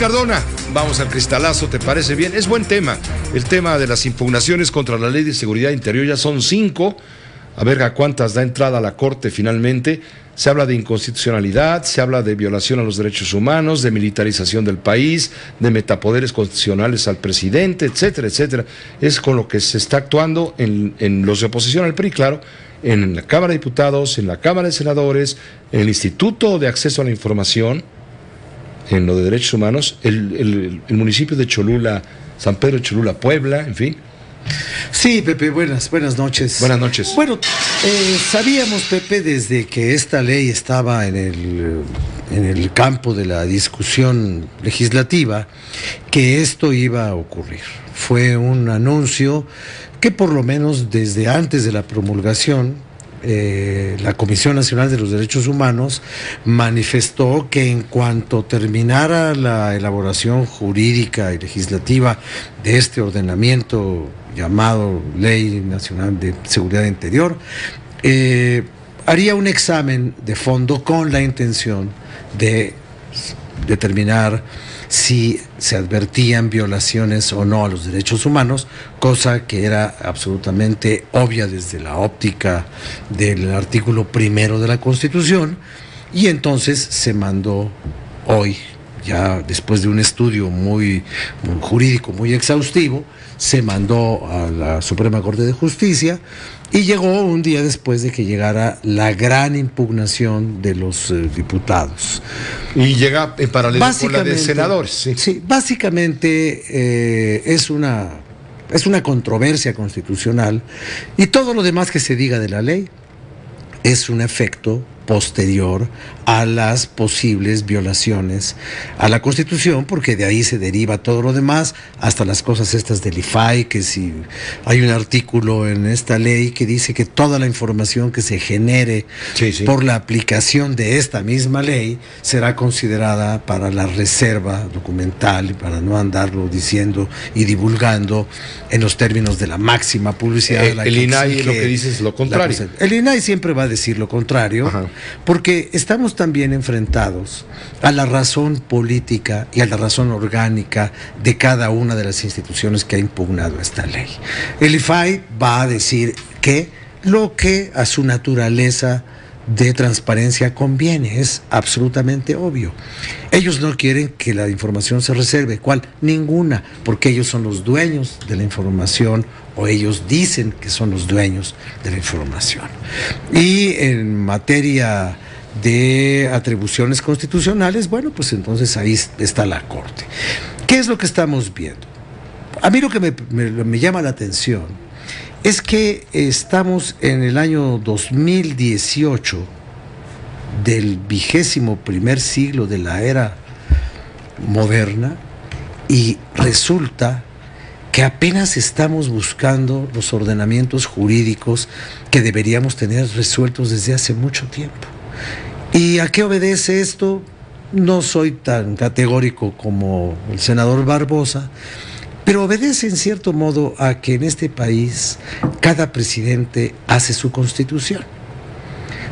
Cardona, vamos al cristalazo, ¿te parece bien? Es buen tema, el tema de las impugnaciones contra la Ley de Seguridad Interior, ya son 5, a ver a cuántas da entrada a la Corte finalmente. Se habla de inconstitucionalidad, se habla de violación a los derechos humanos, de militarización del país, de metapoderes constitucionales al presidente, etcétera, etcétera. Es con lo que se está actuando en los de oposición al PRI, claro, en la Cámara de Diputados, en la Cámara de Senadores, en el Instituto de Acceso a la Información, en lo de derechos humanos, el municipio de Cholula, San Pedro de Cholula, Puebla, en fin. Sí, Pepe, buenas noches. Buenas noches. Bueno, sabíamos, Pepe, desde que esta ley estaba en el campo de la discusión legislativa, que esto iba a ocurrir. Fue un anuncio que por lo menos desde antes de la promulgación, la Comisión Nacional de los Derechos Humanos manifestó que en cuanto terminara la elaboración jurídica y legislativa de este ordenamiento llamado Ley Nacional de Seguridad Interior, haría un examen de fondo con la intención de determinar si se advertían violaciones o no a los derechos humanos, cosa que era absolutamente obvia desde la óptica del artículo 1 de la Constitución, y entonces se mandó hoy, ya después de un estudio muy jurídico, muy exhaustivo, se mandó a la Suprema Corte de Justicia y llegó un día después de que llegara la gran impugnación de los diputados. Y llega en paralelo con la de senadores. Sí, sí, básicamente es una controversia constitucional, y todo lo demás que se diga de la ley es un efecto posterior a las posibles violaciones a la Constitución, porque de ahí se deriva todo lo demás, hasta las cosas estas del IFAI, que si hay un artículo en esta ley que dice que toda la información que se genere por la aplicación de esta misma ley será considerada para la reserva documental, y para no andarlo diciendo y divulgando en los términos de la máxima publicidad. El INAI lo que dice es lo contrario. El INAI siempre va a decir lo contrario. Ajá. Porque estamos también enfrentados a la razón política y a la razón orgánica de cada una de las instituciones que ha impugnado esta ley. El IFAI va a decir que lo que a su naturaleza de transparencia conviene, es absolutamente obvio. Ellos no quieren que la información se reserve. ¿Cuál? Ninguna, porque ellos son los dueños de la información, o ellos dicen que son los dueños de la información. Y en materia de atribuciones constitucionales, bueno, pues entonces ahí está la Corte. ¿Qué es lo que estamos viendo? A mí lo que me llama la atención es que estamos en el año 2018 del 21º siglo de la era moderna, y resulta que apenas estamos buscando los ordenamientos jurídicos que deberíamos tener resueltos desde hace mucho tiempo. ¿Y a qué obedece esto? No soy tan categórico como el senador Barbosa, pero obedece en cierto modo a que en este país cada presidente hace su constitución.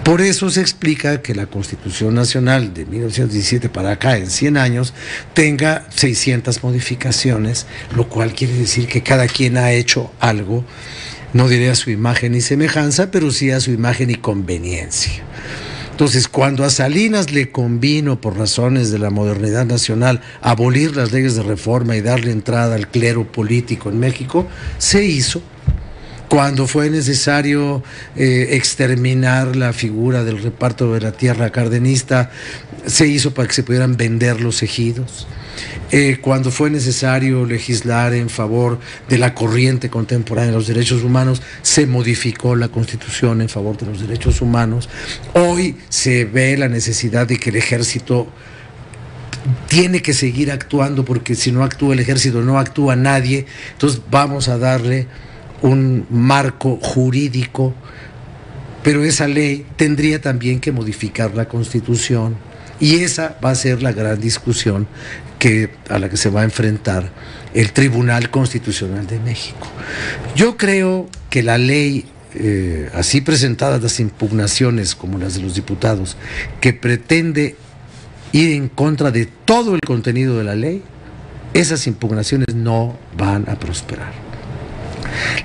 Por eso se explica que la Constitución Nacional de 1917 para acá, en 100 años, tenga 600 modificaciones, lo cual quiere decir que cada quien ha hecho algo, no diré a su imagen y semejanza, pero sí a su imagen y conveniencia. Entonces, cuando a Salinas le convino, por razones de la modernidad nacional, abolir las leyes de reforma y darle entrada al clero político en México, se hizo. Cuando fue necesario exterminar la figura del reparto de la tierra cardenista, se hizo para que se pudieran vender los ejidos. Cuando fue necesario legislar en favor de la corriente contemporánea de los derechos humanos, se modificó la Constitución en favor de los derechos humanos. Hoy se ve la necesidad de que el ejército tiene que seguir actuando, porque si no actúa el ejército no actúa nadie. Entonces vamos a darle un marco jurídico, pero esa ley tendría también que modificar la Constitución, y esa va a ser la gran discusión a la que se va a enfrentar el Tribunal Constitucional de México. Yo creo que la ley, así presentadas las impugnaciones como las de los diputados, que pretende ir en contra de todo el contenido de la ley, esas impugnaciones no van a prosperar.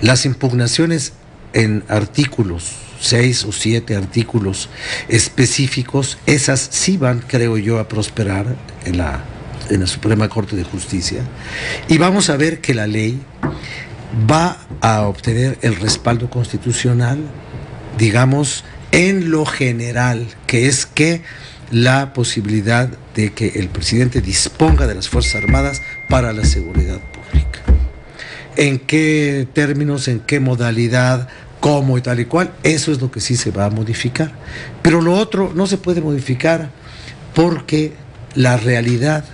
Las impugnaciones en artículos, 6 o 7 artículos específicos, esas sí van, creo yo, a prosperar en la Suprema Corte de Justicia, y vamos a ver que la ley va a obtener el respaldo constitucional, digamos, en lo general, que es que la posibilidad de que el presidente disponga de las Fuerzas Armadas para la seguridad pública. ¿En qué términos, en qué modalidad, cómo y tal y cual? Eso es lo que sí se va a modificar. Pero lo otro no se puede modificar porque la realidad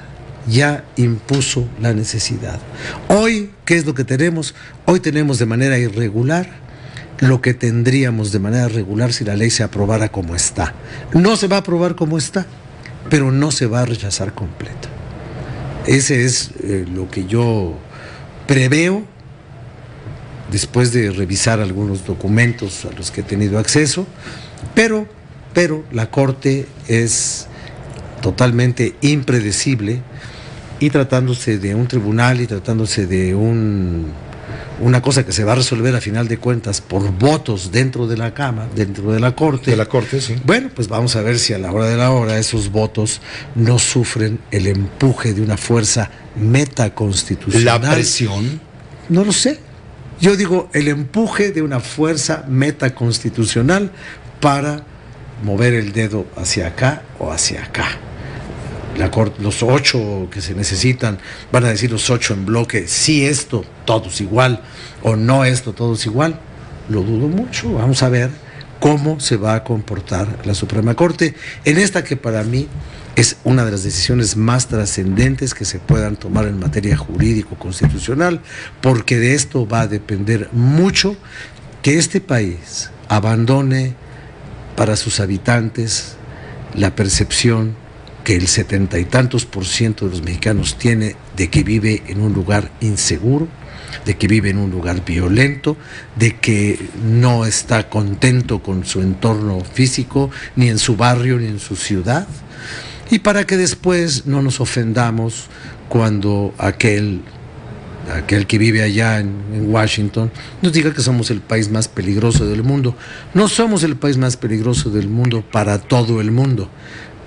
ya impuso la necesidad. Hoy, ¿qué es lo que tenemos? Hoy tenemos de manera irregular lo que tendríamos de manera regular si la ley se aprobara como está. No se va a aprobar como está, pero no se va a rechazar completa. Ese es lo que yo preveo después de revisar algunos documentos a los que he tenido acceso, pero la Corte es totalmente impredecible, y tratándose de un tribunal y tratándose de una cosa que se va a resolver a final de cuentas por votos dentro de la Cámara, dentro de la Corte. De la Corte, sí. Bueno, pues vamos a ver si a la hora de la hora esos votos no sufren el empuje de una fuerza metaconstitucional. ¿La presión? No lo sé. Yo digo el empuje de una fuerza metaconstitucional para mover el dedo hacia acá o hacia acá. La Corte, los 8 que se necesitan, van a decir los 8 en bloque, sí esto, todos igual, o no esto, todos igual. Lo dudo mucho. Vamos a ver cómo se va a comportar la Suprema Corte en esta que para mí es una de las decisiones más trascendentes que se puedan tomar en materia jurídico-constitucional, porque de esto va a depender mucho que este país abandone para sus habitantes la percepción que el 70 y tantos % de los mexicanos tiene de que vive en un lugar inseguro, de que vive en un lugar violento, de que no está contento con su entorno físico, ni en su barrio, ni en su ciudad, y para que después no nos ofendamos cuando aquel que vive allá en Washington nos diga que somos el país más peligroso del mundo. No somos el país más peligroso del mundo para todo el mundo,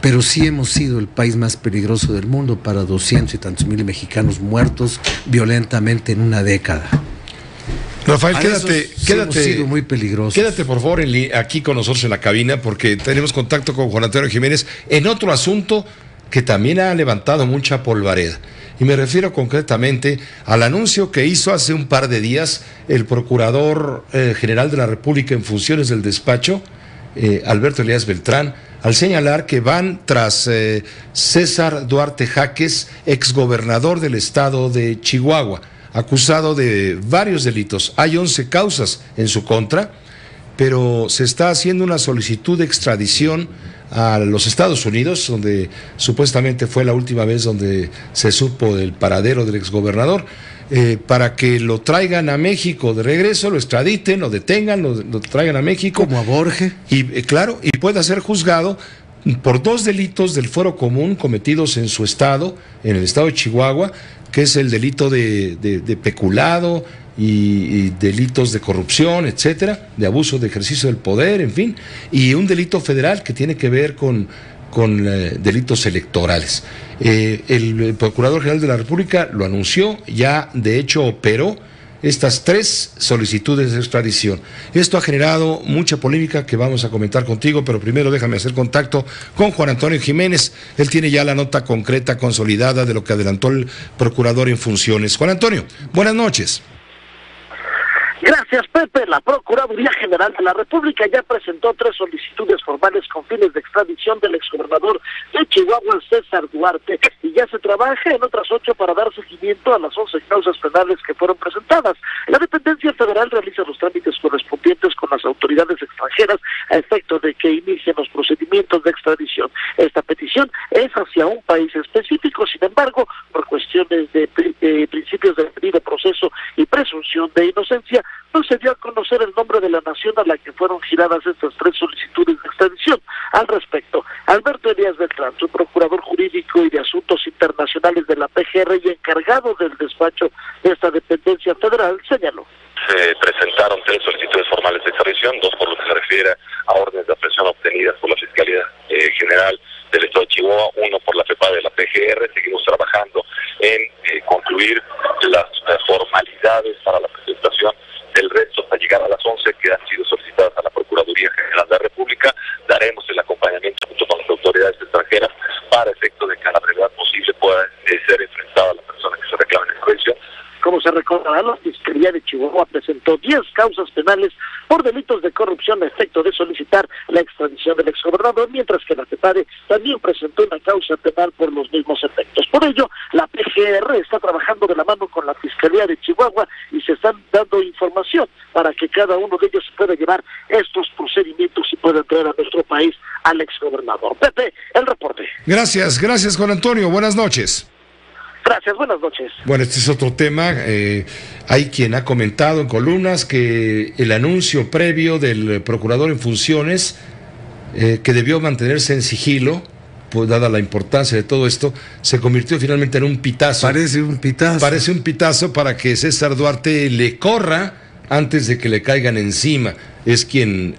pero sí hemos sido el país más peligroso del mundo para 200 y tantos mil mexicanos muertos violentamente en una década. Rafael, quédate, hemos sido muy peligrosos. Quédate por favor aquí con nosotros en la cabina, porque tenemos contacto con Juan Antonio Jiménez en otro asunto que también ha levantado mucha polvareda. Y me refiero concretamente al anuncio que hizo hace un par de días el Procurador General de la República en funciones del despacho, Alberto Elías Beltrán, al señalar que van tras César Duarte Jaques, exgobernador del estado de Chihuahua, acusado de varios delitos. Hay 11 causas en su contra, pero se está haciendo una solicitud de extradición a los Estados Unidos, donde supuestamente fue la última vez donde se supo del paradero del exgobernador, para que lo traigan a México de regreso, lo extraditen, lo detengan, lo traigan a México. Como a Borges. Y claro, y pueda ser juzgado por 2 delitos del fuero común cometidos en su estado, en el estado de Chihuahua, que es el delito de peculado y delitos de corrupción, etcétera, de abuso de ejercicio del poder, en fin, y un delito federal que tiene que ver con delitos electorales. El Procurador General de la República lo anunció, ya de hecho operó estas 3 solicitudes de extradición. Esto ha generado mucha polémica que vamos a comentar contigo, pero primero déjame hacer contacto con Juan Antonio Jiménez. Él tiene ya la nota concreta, consolidada de lo que adelantó el Procurador en funciones. Juan Antonio, buenas noches. Gracias, Pepe. La Procuraduría General de la República ya presentó 3 solicitudes formales con fines de extradición del exgobernador de Chihuahua, César Duarte, y ya se trabaja en otras 8 para dar seguimiento a las 11 causas penales que fueron presentadas. La dependencia federal realiza los trámites correspondientes con las autoridades extranjeras a efecto de que inicien los procedimientos de extradición. Esta petición es hacia un país específico, sin embargo, por cuestiones de principios de debido proceso y presunción de inocencia, no se dio a conocer el nombre de la nación a la que fueron giradas estas 3 solicitudes de extradición. Al respecto, Alberto Elías Beltrán, su procurador jurídico y de asuntos internacionales de la PGR y encargado del despacho de esta dependencia federal, señaló. Se presentaron 3 solicitudes formales de extradición, 2 por lo que se refiere a órdenes de aprehensión obtenidas por la Fiscalía General del Estado de Chihuahua, 1 por la FEPA de la PGR. Seguimos trabajando en concluir las formalidades para la presentación del resto hasta llegar a las 11 que han sido solicitadas a la Procuraduría General de la República. Daremos el acompañamiento junto con las autoridades extranjeras para efecto de que a la brevedad posible pueda ser enfrentada la persona que se reclame en extradición. Como se recordará, la Fiscalía de Chihuahua presentó 10 causas penales por delitos de corrupción a efecto de solicitar la extradición del exgobernador, mientras que la FEPADE también presentó una causa penal por los mismos efectos. Por ello, la PGR está trabajando de la mano con la Fiscalía de Chihuahua y se están dando información para que cada uno de ellos pueda llevar estos procedimientos y pueda traer a nuestro país al exgobernador. Pepe, el reporte. Gracias, Juan Antonio. Buenas noches. Gracias, buenas noches. Bueno, este es otro tema. Hay quien ha comentado en columnas que el anuncio previo del procurador en funciones, que debió mantenerse en sigilo, pues dada la importancia de todo esto, se convirtió finalmente en un pitazo. Parece un pitazo. Parece un pitazo para que César Duarte le corra antes de que le caigan encima.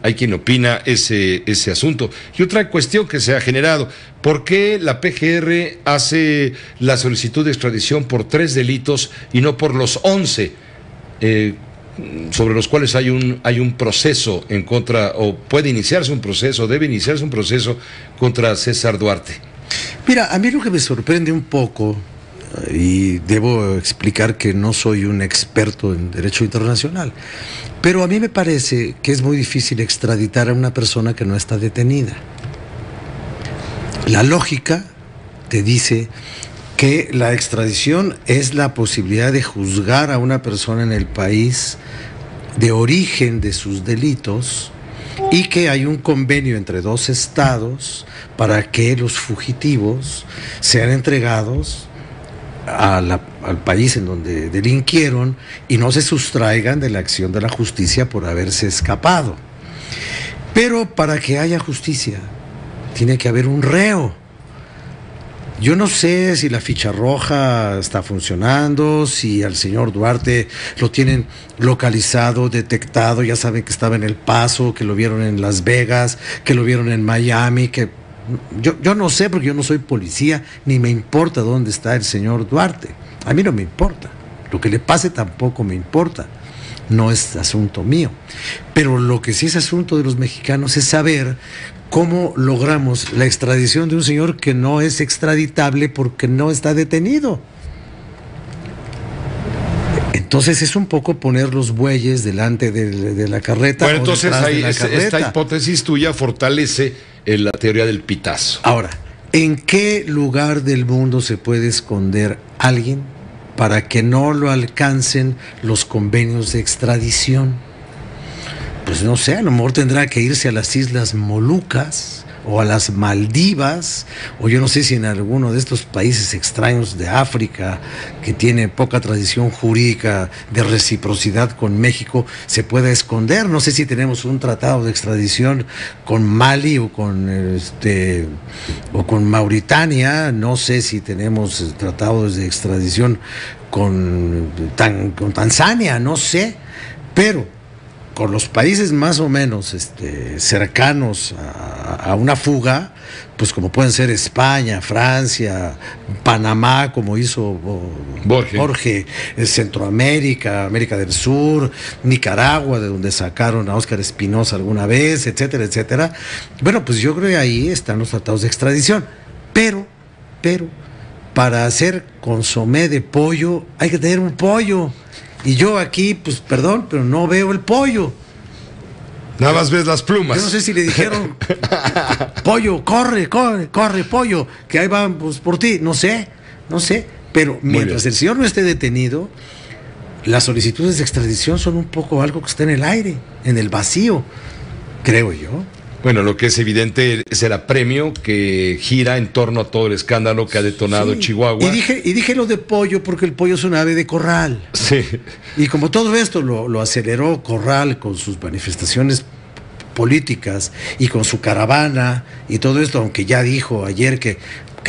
Hay quien opina ese asunto. Y otra cuestión que se ha generado: ¿por qué la PGR hace la solicitud de extradición por 3 delitos y no por los 11 sobre los cuales hay un proceso en contra, o puede iniciarse un proceso, debe iniciarse un proceso contra César Duarte? Mira, a mí lo que me sorprende un poco, y debo explicar que no soy un experto en derecho internacional, pero a mí me parece que es muy difícil extraditar a una persona que no está detenida. La lógica te dice que la extradición es la posibilidad de juzgar a una persona en el país de origen de sus delitos y que hay un convenio entre 2 estados para que los fugitivos sean entregados al país en donde delinquieron y no se sustraigan de la acción de la justicia por haberse escapado. Pero para que haya justicia tiene que haber un reo. Yo no sé si la ficha roja está funcionando, si al señor Duarte lo tienen localizado, detectado. Ya saben que estaba en El Paso, que lo vieron en Las Vegas, que lo vieron en Miami, que yo no sé, porque yo no soy policía, ni me importa dónde está el señor Duarte. A mí no me importa. Lo que le pase tampoco me importa. No es asunto mío. Pero lo que sí es asunto de los mexicanos es saber cómo logramos la extradición de un señor que no es extraditable porque no está detenido. Entonces es un poco poner los bueyes delante de la carreta. Bueno, entonces ahí esta carreta. Hipótesis tuya fortalece la teoría del pitazo. Ahora, ¿en qué lugar del mundo se puede esconder alguien para que no lo alcancen los convenios de extradición? Pues no sé, a lo mejor tendrá que irse a las Islas Molucas o a las Maldivas, o yo no sé si en alguno de estos países extraños de África que tiene poca tradición jurídica de reciprocidad con México se pueda esconder. No sé si tenemos un tratado de extradición con Mali o con Mauritania. No sé si tenemos tratados de extradición con Tanzania, no sé, pero con los países más o menos cercanos a una fuga, pues como pueden ser España, Francia, Panamá, como hizo Borge, Centroamérica, América del Sur, Nicaragua, de donde sacaron a Óscar Espinosa alguna vez, etcétera, etcétera. Bueno, pues yo creo que ahí están los tratados de extradición. Pero, para hacer consomé de pollo hay que tener un pollo. Y yo aquí, pues perdón, pero no veo el pollo. Nada más ves las plumas. Yo no sé si le dijeron, pollo, corre, pollo, que ahí vamos por ti. No sé. Pero mientras el señor no esté detenido, las solicitudes de extradición son un poco algo que está en el aire, en el vacío, creo yo. Bueno, lo que es evidente es el apremio que gira en torno a todo el escándalo que ha detonado Chihuahua. Y dije lo de Pollo porque el Pollo es un ave de corral. Sí. Y como todo esto lo aceleró Corral con sus manifestaciones políticas y con su caravana y todo esto, aunque ya dijo ayer que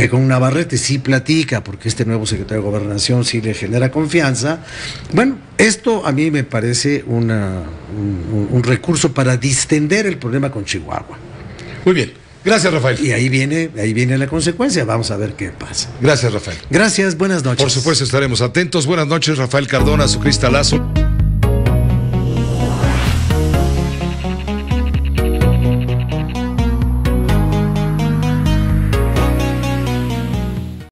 con Navarrete sí platica, porque este nuevo secretario de Gobernación sí le genera confianza. Bueno, esto a mí me parece un recurso para distender el problema con Chihuahua. Muy bien. Gracias, Rafael. Y ahí viene la consecuencia. Vamos a ver qué pasa. Gracias, Rafael. Gracias, buenas noches. Por supuesto, estaremos atentos. Buenas noches, Rafael Cardona, su cristalazo.